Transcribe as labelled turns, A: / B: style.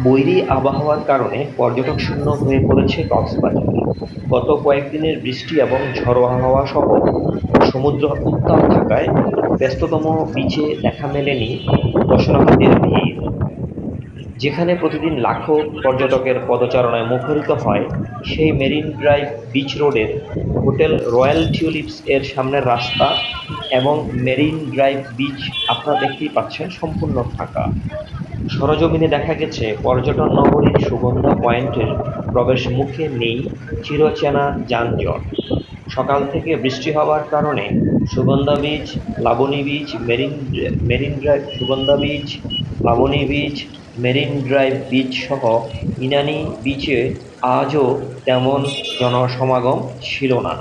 A: বৈরী আবহাওয়ার কারণে পর্যটক শূন্য হয়ে পড়েছে কক্সবাজার। গত কয়েকদিনের বৃষ্টি এবং ঝড়ো হাওয়া সহ সমুদ্র উত্তাল থাকায় ব্যস্ততম বিচে দেখা মেলেনি দর্শনার্থীদের ভিড়। যেখানে প্রতিদিন লাখো পর্যটকের পদচারণায় মুখরিত হয়, সেই মেরিন ড্রাইভ বিচ রোডের হোটেল রয়্যাল টিউলিপস এর সামনের রাস্তা এবং মেরিন ড্রাইভ বিচ আপনারা দেখতেই পাচ্ছেন সম্পূর্ণ ফাঁকা। সরেজমিনে দেখা গেছে পর্যটন নগরীর সুগন্ধা পয়েন্টের প্রবেশ মুখে নেই চিরচেনা যানজট। সকাল থেকে বৃষ্টি হওয়ার কারণে Sugandha beach, Laboni beach, marine drive, Sugandha beach, Laboni beach, marine drive beach সহ ইনানি বিচে আজও তেমন জনসমাগম ছিল না।